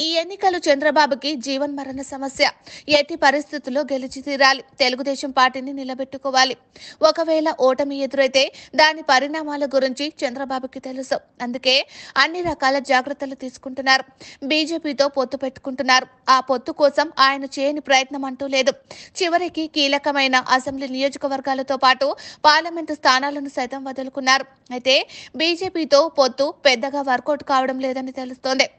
ఈ ఎన్నికలు చంద్రబాబుకి జీవన్మరణ సమస్య. ఎట్టి పరిస్థితుల్లో గెలిచి తీరాలి. తెలుగుదేశం పార్టీని నిలబెట్టుకోవాలి. ఒకవేళ ఓటమి ఎదురైతే దాని పరిణామాల గురించి చంద్రబాబుకి తెలుసు. అందుకే అన్ని రకాల జాగ్రత్తలు తీసుకుంటున్నారు. బీజేపీతో పొత్తు పెట్టుకుంటున్నారు. ఆ పొత్తు కోసం ఆయన చేయని ప్రయత్నం అంటూ లేదు. చివరికి కీలకమైన అసెంబ్లీ నియోజకవర్గాలతో పాటు పార్లమెంటు స్థానాలను సైతం వదులుకున్నారు. అయితే బీజేపీతో పొత్తు పెద్దగా వర్కౌట్ కావడం లేదని తెలుస్తోంది.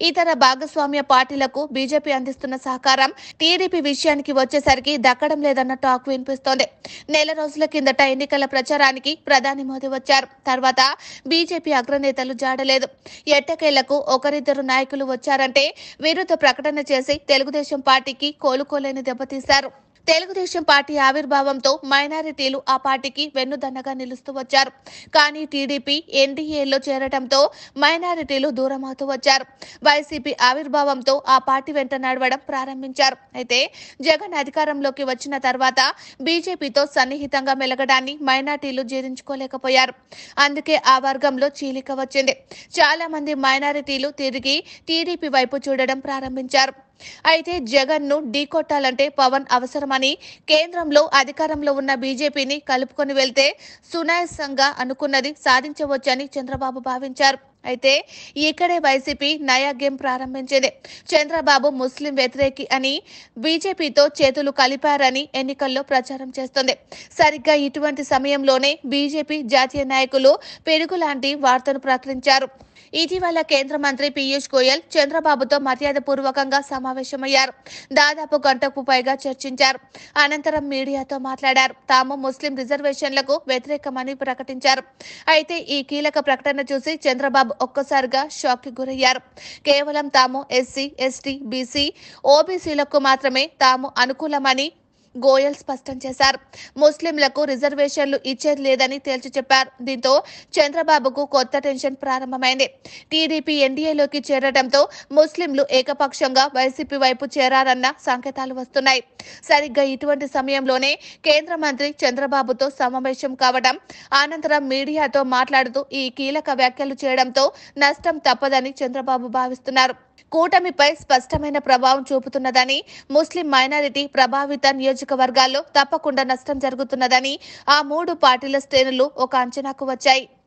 ఇతర భాగస్వామ్య పార్టీలకు బీజేపీ అందిస్తున్న సహకారం టీడీపీ విషయానికి వచ్చేసరికి దక్కడం లేదన్న టాక్ వినిపిస్తోంది. నెల రోజుల కిందట ఎన్నికల ప్రచారానికి ప్రధాని మోదీ వచ్చారు. తర్వాత బీజేపీ అగ్రనేతలు జాడలేదు. ఎట్టకేలకు ఒకరిద్దరు నాయకులు వచ్చారంటే విరుద్ధ ప్రకటన చేసి తెలుగుదేశం పార్టీకి కోలుకోలేని దెబ్బతీశారు. తెలుగుదేశం పార్టీ ఆవిర్భావంతో మైనారిటీలు ఆ పార్టీకి వెన్నుదన్నగా నిలుస్తూ వచ్చారు. కానీ టీడీపీ ఎన్డీఏలో చేరటంతో మైనారిటీలు దూరమవుతూ వచ్చారు. వైసీపీ ఆవిర్భావంతో ఆ పార్టీ వెంట నడవడం ప్రారంభించారు. అయితే జగన్ అధికారంలోకి వచ్చిన తర్వాత బీజేపీతో సన్నిహితంగా మెలగడాన్ని మైనారిటీలు జీర్ణించుకోలేకపోయారు. అందుకే ఆ వర్గంలో చీలిక వచ్చింది. చాలా మంది మైనారిటీలు తిరిగి టీడీపీ వైపు చూడడం ప్రారంభించారు. అయితే జగన్ ను ఢీకొట్టాలంటే పవన్ అవసరమని కేంద్రంలో అధికారంలో ఉన్న బీజేపీని కలుపుకొని వెళ్తే సునాయాసంగా అనుకున్నది సాధించవచ్చని చంద్రబాబు భావించారు. అయితే ఇక్కడే వైసీపీ నయా గేమ్ ప్రారంభించింది. చంద్రబాబు ముస్లిం వ్యతిరేకి అని బీజేపీతో చేతులు కలిపారని ఎన్నికల్లో ప్రచారం చేస్తుంది. సరిగ్గా ఇటువంటి సమయంలోనే బీజేపీ జాతీయ నాయకులు పెరుగులాంటి వార్తను ప్రకటించారు. ఇటీవల కేంద్ర మంత్రి పీయూష్ గోయల్ చంద్రబాబుతో మర్యాదపూర్వకంగా సమావేశమయ్యారు. దాదాపు గంటకు పైగా చర్చించారు. అనంతరం మీడియాతో మాట్లాడారు. తాము ముస్లిం రిజర్వేషన్లకు వ్యతిరేకమని ప్రకటించారు. అయితే ఈ కీలక ప్రకటన చూసి చంద్రబాబు ఒక్కసారిగా షాక్ కి గురయ్యారు. కేవలం తాము ఎస్సీ, ఎస్టీ, బీసీ, ఓబీసీలకు మాత్రమే తాము అనుకూలమని గోయల్ స్పష్టం చేశారు. ముస్లింలకు రిజర్వేషన్లు ఇచ్చేది లేదని తేల్చి చెప్పారు. దీంతో చంద్రబాబుకు కొత్త టెన్షన్ ప్రారంభమైంది. టీడీపీ ఎన్డీఏలోకి చేరడంతో ముస్లింలు ఏకపక్షంగా వైసీపీ వైపు చేరారన్న సంకేతాలు వస్తున్నాయి. సరిగ్గా ఇటువంటి సమయంలోనే కేంద్ర మంత్రి చంద్రబాబుతో సమావేశం కావడం, అనంతరం మీడియాతో మాట్లాడుతూ ఈ కీలక వ్యాఖ్యలు చేయడంతో నష్టం తప్పదని చంద్రబాబు భావిస్తున్నారు. కూటమిపై స్పష్టమైన ప్రభావం చూపుతున్నదని, ముస్లిం మైనారిటీ ప్రభావిత నియోజకవర్గాల్లో తప్పకుండా నష్టం జరుగుతున్నదని ఆ మూడు పార్టీల శ్రేణులు ఒక అంచనాకు వచ్చాయి.